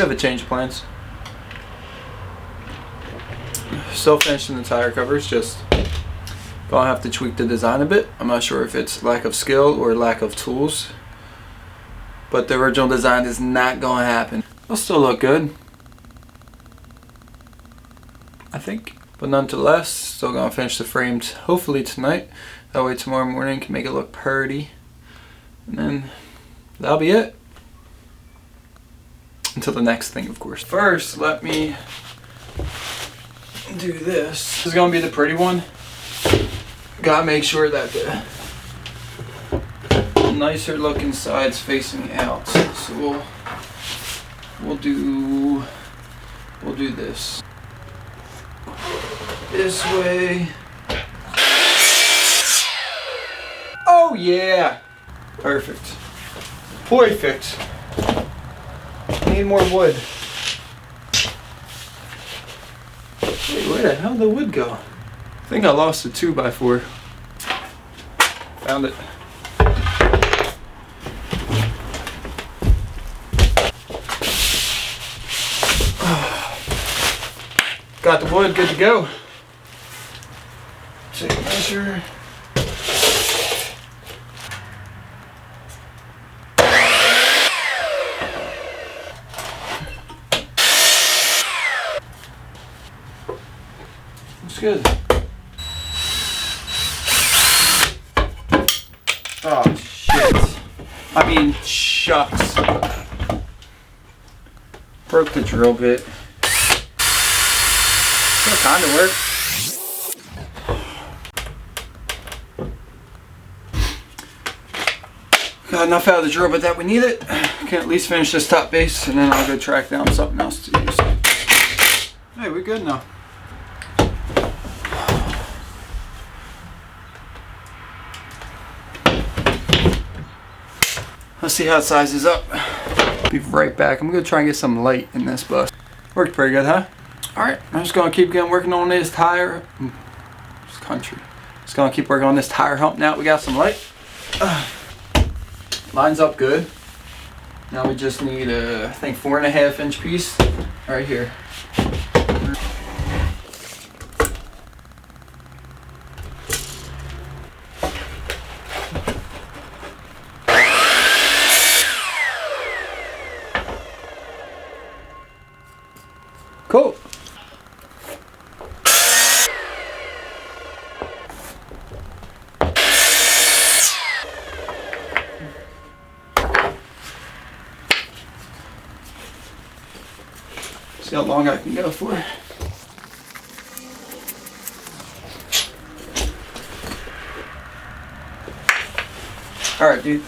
We have a change of plans. Still finishing the tire covers, just gonna have to tweak the design a bit. I'm not sure if it's lack of skill or lack of tools, but the original design is not gonna happen. It'll still look good, I think, but nonetheless, still gonna finish the frames hopefully tonight. That way tomorrow morning can make it look pretty, and then that'll be it. Until the next thing, of course. First, let me do this. This is gonna be the pretty one. Gotta make sure that the nicer looking side's facing out. So we'll do this way. Oh yeah, perfect. Perfect. Need more wood. Wait, where the hell did the wood go? I think I lost the 2x4. Found it. Got the wood, good to go. Take a measure. Good. Oh shit. I mean, shucks. Broke the drill bit. That kind of worked. Got enough out of the drill bit that we need it. Can at least finish this top base, and then I'll go track down something else to use. Hey, we're good now. Let's see how it sizes up. Be right back. I'm gonna try and get some light in this bus. Worked pretty good, huh? Alright, I'm just gonna keep working on this tire. Just gonna keep working on this tire hump now. We got some light. Lines up good. Now we just need a, I think, 4.5 inch piece right here. Cool. See how long I can go for. Alright, dude.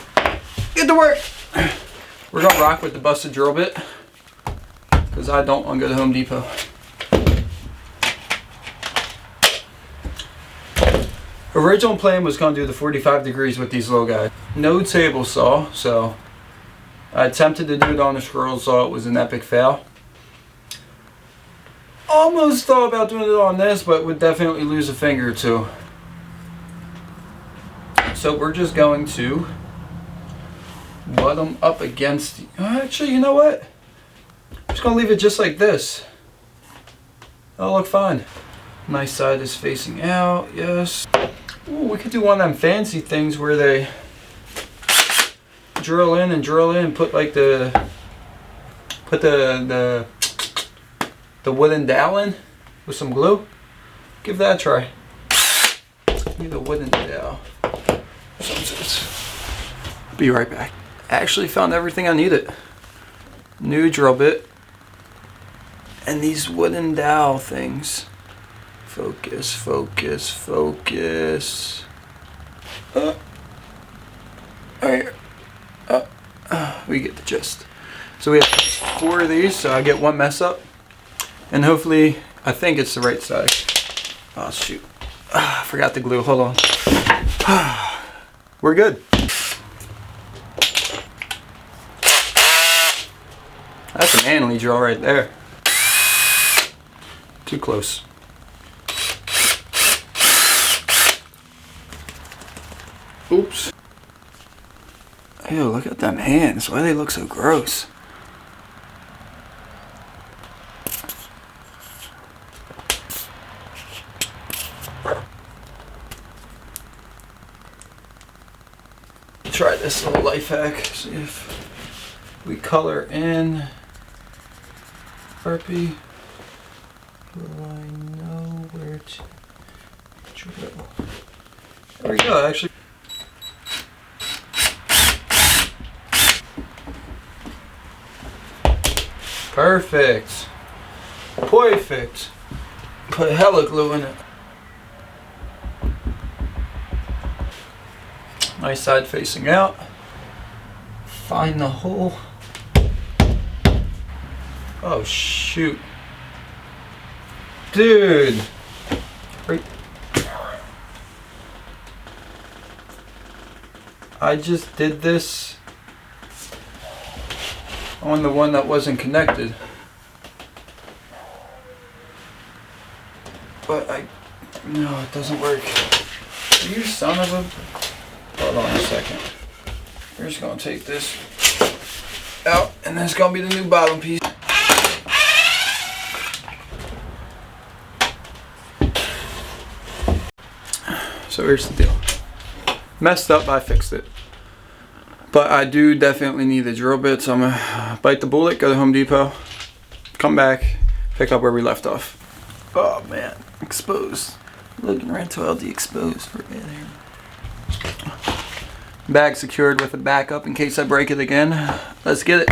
Get to work! We're gonna rock with the busted drill bit, because I don't want to go to Home Depot. Original plan was going to do the 45 degrees with these little guys. No table saw, so I attempted to do it on the scroll saw. It was an epic fail. Almost thought about doing it on this, but would definitely lose a finger or two. So we're just going to butt them up against the, actually, you know what? I'm just going to leave it just like this. That'll look fine. Nice side is facing out, yes. Ooh, we could do one of them fancy things where they drill in and put like the wooden dowel in with some glue. Give that a try. Need a wooden dowel. Be right back. Actually found everything I needed. New drill bit. And these wooden dowel things. Focus, focus, focus. Alright. We get the gist. So we have 4 of these, so I get one mess up. And hopefully, I think it's the right size. Oh shoot. I forgot the glue, hold on. We're good. That's a manly drill right there. Too close. Oops. Ew, look at them hands. Why do they look so gross? try this little life hack. See if we color in Sharpie. Will I know where to drill? There we go, actually. Perfect. Perfect. Put hella glue in it. Nice side facing out. Find the hole. Oh shoot. Dude. I just did this on the one that wasn't connected. But no, it doesn't work. You son of a... Hold on a second. We're just gonna take this out, and that's gonna be the new bottom piece. So here's the deal. Messed up, I fixed it. But I do definitely need the drill bits. I'm gonna bite the bullet, go to Home Depot, come back, pick up where we left off. Oh man, exposed. Looking right to LD exposed right there. Bag secured with a backup in case I break it again. Let's get it.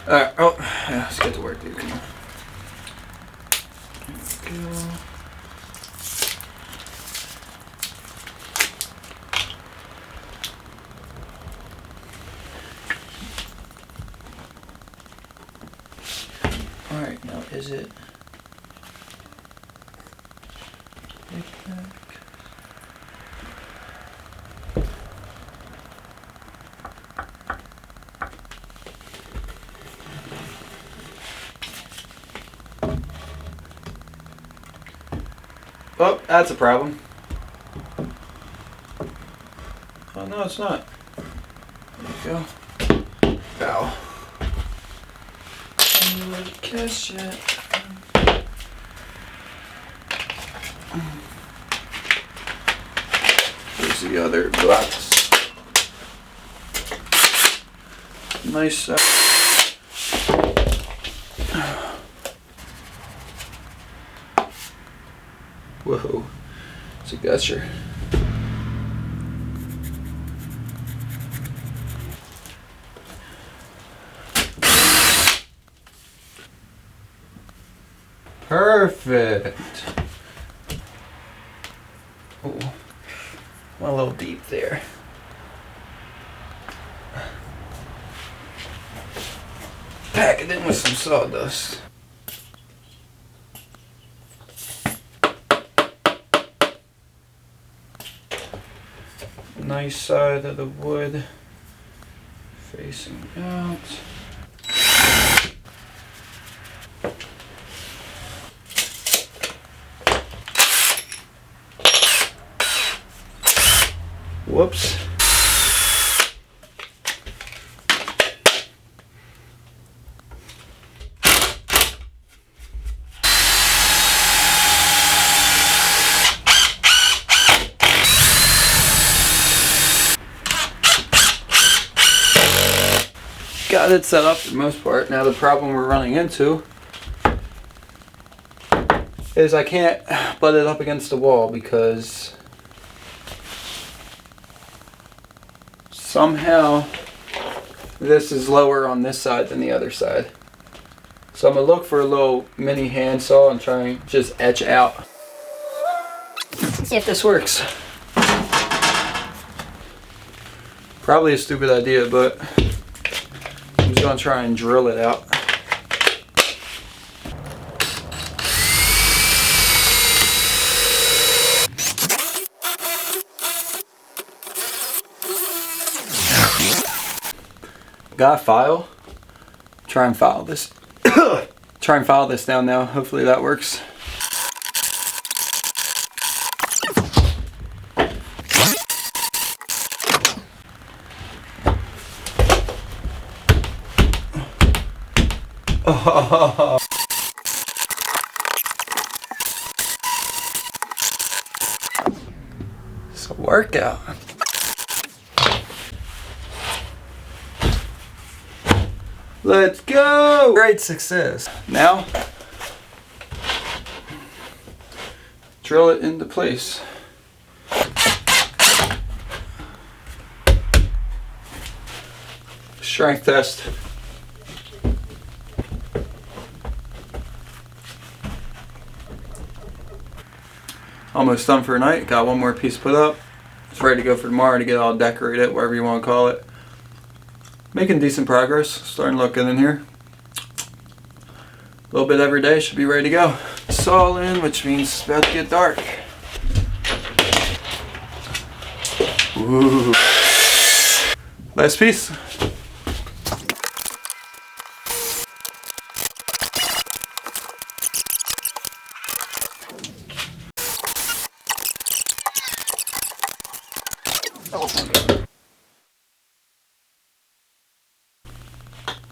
Alright, oh, yeah, let's get to work, dude. Come on. There we go. Alright, now is it... Oh, that's a problem. Oh, no, it's not. There you go. Ow. I didn't really catch it. Here's the other glass. Nice. Whoa, it's a gusher. Perfect. Oh, went a little deep there. Pack it in with some sawdust. Nice side of the wood facing out. Whoops. Got it set up for the most part. Now the problem we're running into is I can't butt it up against the wall because somehow this is lower on this side than the other side. So I'm gonna look for a little mini handsaw and try and just etch out. See if this works. Probably a stupid idea, but I'm just gonna try and drill it out. Got a file. Try and file this. Try and file this down now. Hopefully that works. Oh. It's a workout. Let's go! Great success. Now, drill it into place. Strength test. Almost done for tonight. Got one more piece put up. It's ready to go for tomorrow to get all decorated, whatever you want to call it. Making decent progress. Starting to look good in here. A little bit every day, should be ready to go. It's all in, which means it's about to get dark. Ooh. Last piece.